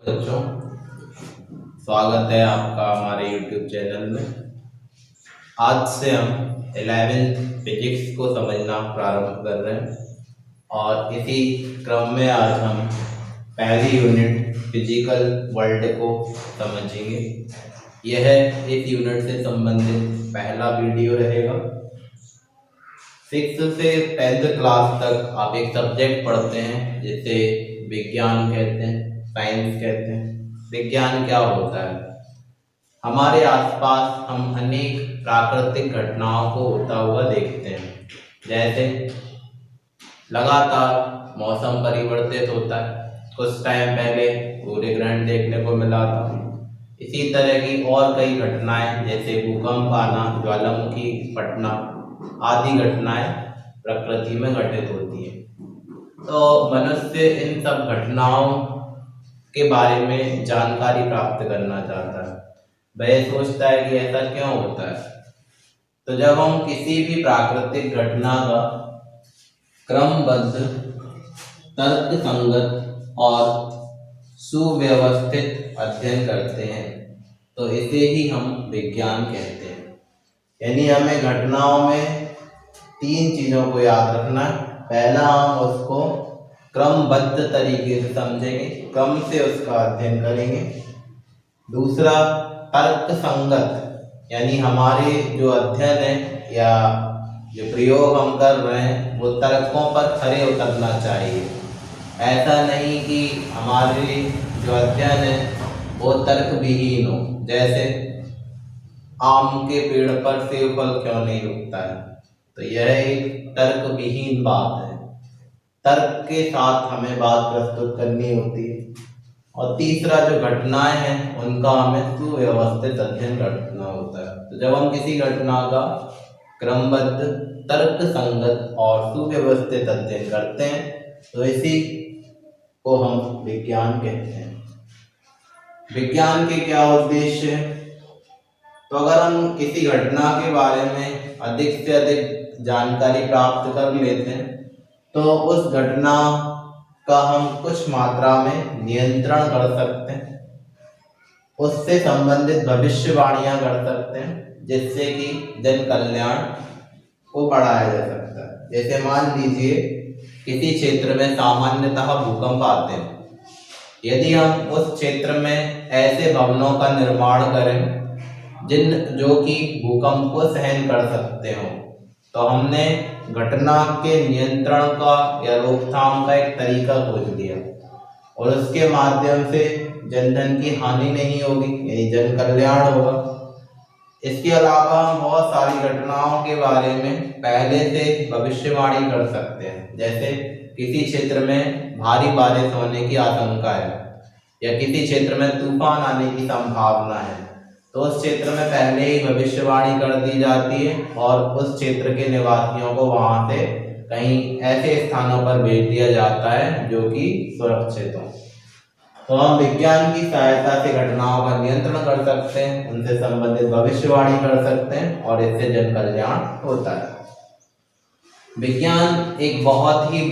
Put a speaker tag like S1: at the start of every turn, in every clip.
S1: बच्चों, स्वागत है आपका हमारे YouTube चैनल में। आज से हम 11th फिजिक्स को समझना प्रारंभ कर रहे हैं और इसी क्रम में आज हम पहली यूनिट फिजिकल वर्ल्ड को समझेंगे। यह इस यूनिट से संबंधित पहला वीडियो रहेगा। 6th से 10th क्लास तक आप एक सब्जेक्ट पढ़ते हैं जिसे विज्ञान कहते हैं, साइंस कहते हैं। विज्ञान क्या होता है? हमारे आसपास हम अनेक प्राकृतिक घटनाओं को होता हुआ देखते हैं, जैसे लगातार मौसम परिवर्तित होता है। कुछ टाइम पहले सूर्य ग्रहण देखने को मिला था। इसी तरह की और कई घटनाएं जैसे भूकंप आना, ज्वालामुखी फटना आदि घटनाएं प्रकृति में घटित होती हैं। तो मनुष्य इन सब घटनाओं के बारे में जानकारी प्राप्त करना चाहता है। वह सोचता है कि ऐसा क्यों होता है। तो जब हम किसी भी प्राकृतिक घटना का क्रमबद्ध, तर्कसंगत और सुव्यवस्थित अध्ययन करते हैं तो इसे ही हम विज्ञान कहते हैं। यानी हमें घटनाओं में 3 चीजों को याद रखना है। पहला, हम उसको क्रमबद्ध तरीके से समझेंगे, क्रम से उसका अध्ययन करेंगे। दूसरा, तर्क संगत, यानी हमारे जो अध्ययन है या जो प्रयोग हम कर रहे हैं वो तर्कों पर खरे उतरना चाहिए। ऐसा नहीं कि हमारे जो अध्ययन है वो तर्क विहीन हो। जैसे आम के पेड़ पर सेब फल क्यों नहीं उगता है, तो यह एक तर्क विहीन बात है। तर्क के साथ हमें बात प्रस्तुत करनी होती है। और तीसरा, जो घटनाएं हैं उनका हमें सुव्यवस्थित अध्ययन करना होता है। तो जब हम किसी घटना का क्रमबद्ध, तर्क संगत और सुव्यवस्थित अध्ययन करते हैं तो इसी को हम विज्ञान कहते हैं। विज्ञान के क्या उद्देश्य है? तो अगर हम किसी घटना के बारे में अधिक से अधिक जानकारी प्राप्त कर लेते हैं तो उस घटना का हम कुछ मात्रा में नियंत्रण कर सकते हैं, उससे संबंधित भविष्यवाणियां कर सकते हैं, जिससे कि जन कल्याण को बढ़ाया जा सकता है। जैसे मान लीजिए किसी क्षेत्र में सामान्यतः भूकंप आते हैं। यदि हम उस क्षेत्र में ऐसे भवनों का निर्माण करें जो कि भूकंप को सहन कर सकते हो, तो हमने घटना के नियंत्रण का या रोकथाम का एक तरीका खोज लिया और उसके माध्यम से जन धन की हानि नहीं होगी, यानी जन कल्याण होगा। इसके अलावा हम बहुत सारी घटनाओं के बारे में पहले से भविष्यवाणी कर सकते हैं। जैसे किसी क्षेत्र में भारी बारिश होने की आशंका है या किसी क्षेत्र में तूफान आने की संभावना है, तो उस क्षेत्र में पहले ही भविष्यवाणी कर दी जाती है और उस क्षेत्र के निवासियों को वहां से कहीं ऐसे स्थानों पर भेज दिया जाता है जो कि सुरक्षित हो। तो हम विज्ञान की सहायता से घटनाओं का नियंत्रण कर सकते हैं, उनसे संबंधित भविष्यवाणी कर सकते हैं और इससे जन कल्याण होता है। विज्ञान एक बहुत ही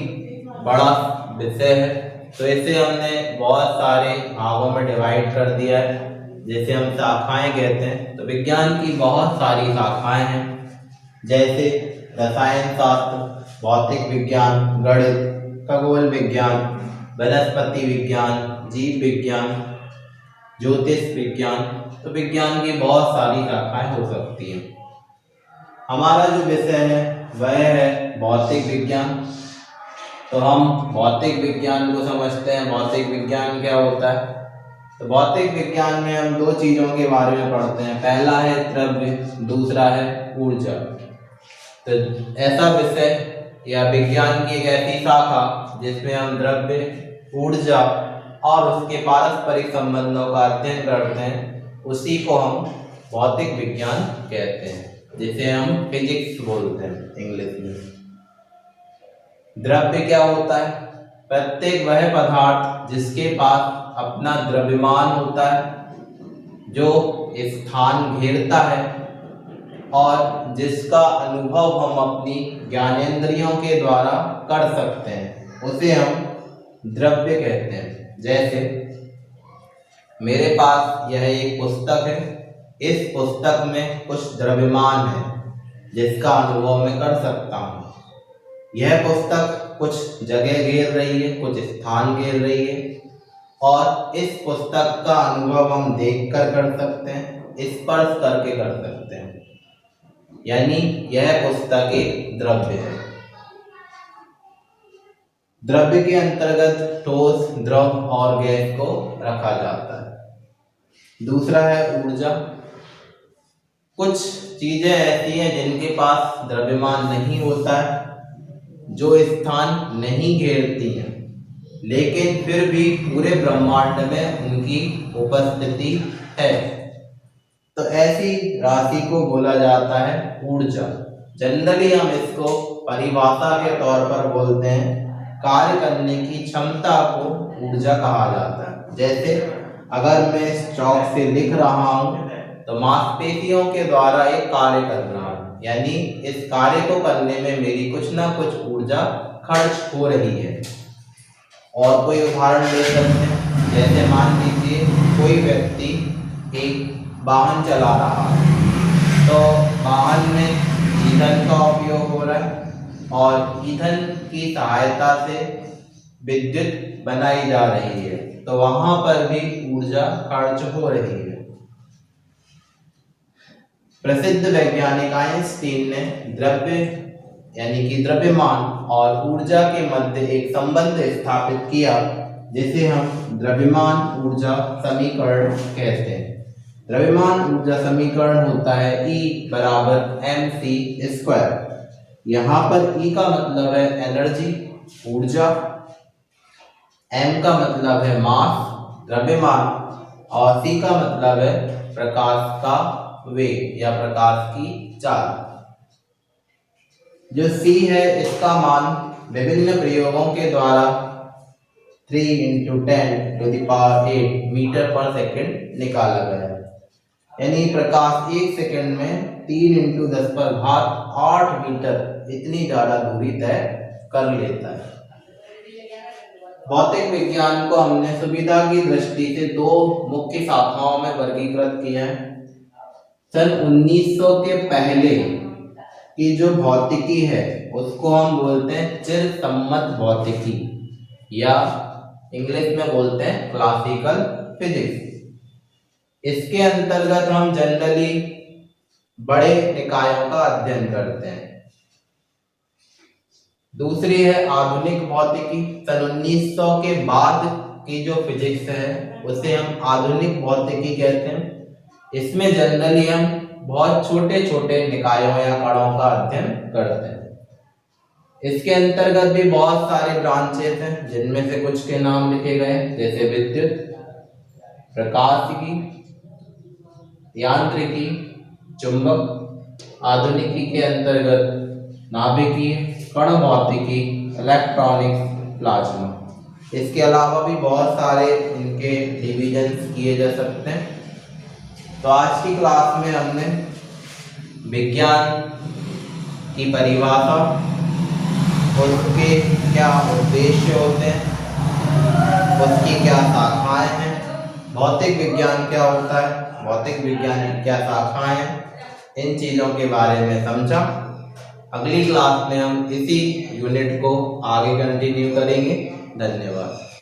S1: बड़ा विषय है, तो इसे हमने बहुत सारे भागों में डिवाइड कर दिया है, जैसे हम शाखाएं कहते हैं। तो विज्ञान की बहुत सारी शाखाएं हैं, जैसे रसायन शास्त्र, भौतिक विज्ञान, गणित, खगोल विज्ञान, वनस्पति विज्ञान, जीव विज्ञान, ज्योतिष विज्ञान। तो विज्ञान की बहुत सारी शाखाएं हो सकती हैं। हमारा जो विषय है वह है भौतिक विज्ञान। तो हम भौतिक विज्ञान को समझते हैं। भौतिक विज्ञान क्या होता है? तो भौतिक विज्ञान में हम 2 चीजों के बारे में पढ़ते हैं। पहला है द्रव्य, दूसरा है ऊर्जा। तो ऐसा विषय या विज्ञान की एक ऐसी शाखा जिसमें हम द्रव्य, ऊर्जा और उसके पारस्परिक संबंधों का अध्ययन करते हैं, उसी को हम भौतिक विज्ञान कहते हैं, जिसे हम फिजिक्स बोलते हैं इंग्लिश में। द्रव्य क्या होता है? प्रत्येक वह पदार्थ जिसके पास अपना द्रव्यमान होता है, जो स्थान घेरता है और जिसका अनुभव हम अपनी ज्ञानेंद्रियों के द्वारा कर सकते हैं, उसे हम द्रव्य कहते हैं। जैसे मेरे पास यह एक पुस्तक है। इस पुस्तक में कुछ द्रव्यमान है जिसका अनुभव मैं कर सकता हूँ। यह पुस्तक कुछ जगह घेर रही है, कुछ स्थान घेर रही है, और इस पुस्तक का अनुभव हम देखकर कर सकते हैं, स्पर्श करके कर सकते हैं। यानी यह पुस्तक एक द्रव्य है। द्रव्य के अंतर्गत ठोस, द्रव और गैस को रखा जाता है। दूसरा है ऊर्जा। कुछ चीजें ऐसी हैं जिनके पास द्रव्यमान नहीं होता है, जो स्थान नहीं घेरती हैं, लेकिन फिर भी पूरे ब्रह्मांड में उनकी उपस्थिति है। तो ऐसी राशि को बोला जाता है ऊर्जा। जनरली हम इसको परिभाषा के तौर पर बोलते हैं, कार्य करने की क्षमता को ऊर्जा कहा जाता है। जैसे अगर मैं इस चौक से लिख रहा हूँ तो मांसपेशियों के द्वारा एक कार्य कर रहा है, यानी इस कार्य को करने में मेरी कुछ ना कुछ ऊर्जा खर्च हो रही है। और कोई उदाहरण ले सकते हैं, जैसे मान लीजिए कोई व्यक्ति एक वाहन चला रहा है, तो वाहन में ईंधन का उपयोग हो रहा है और ईंधन की सहायता से विद्युत बनाई जा रही है, तो वहां पर भी ऊर्जा खर्च हो रही है। प्रसिद्ध वैज्ञानिक आइंस्टीन ने द्रव्य यानी कि द्रव्यमान और ऊर्जा के मध्य एक संबंध स्थापित किया, जिसे हम द्रव्यमान ऊर्जा समीकरण कहते हैं। द्रव्यमान ऊर्जा समीकरण होता है E बराबर mc²। यहाँ पर E का मतलब है एनर्जी, ऊर्जा, m का मतलब है मास, द्रव्यमान, और c का मतलब है प्रकाश का वेग या प्रकाश की चाल। जो c है इसका मान विभिन्न प्रयोगों के द्वारा 3 × 10⁸ मीटर पर सेकंड निकाला गया है। यानी प्रकाश 1 सेकंड में 3 × 10⁸ मीटर इतनी ज्यादा दूरी तय कर लेता है। भौतिक विज्ञान को हमने सुविधा की दृष्टि से दो मुख्य शाखाओं में वर्गीकृत किया है। सन 1900 के पहले की जो भौतिकी है उसको हम बोलते हैं चिरसम्मत भौतिकी, या इंग्लिश में बोलते हैं क्लासिकल फिजिक्स। इसके अंतर्गत हम जनरली बड़े निकायों का अध्ययन करते हैं। दूसरी है आधुनिक भौतिकी। सन 1900 के बाद की जो फिजिक्स है उसे हम आधुनिक भौतिकी कहते हैं। इसमें जनरली हम बहुत छोटे छोटे निकायों या कणों का अध्ययन करते हैं। इसके अंतर्गत भी बहुत सारे ब्रांचेस हैं, जिनमें से कुछ के नाम लिखे गए, जैसे विद्युत, प्रकाशिकी, यांत्रिकी, चुंबक। आधुनिकी के अंतर्गत नाभिकीय, कण भौतिकी, इलेक्ट्रॉनिक्स, प्लाज्मा। इसके अलावा भी बहुत सारे इनके डिविजन्स किए जा सकते हैं। तो आज की क्लास में हमने विज्ञान की परिभाषा, उसके क्या उद्देश्य होते हैं, उसकी क्या शाखाएं हैं, भौतिक विज्ञान क्या होता है, भौतिक विज्ञान की क्या शाखाएं हैं, इन चीज़ों के बारे में समझा। अगली क्लास में हम इसी यूनिट को आगे कंटिन्यू करेंगे। धन्यवाद।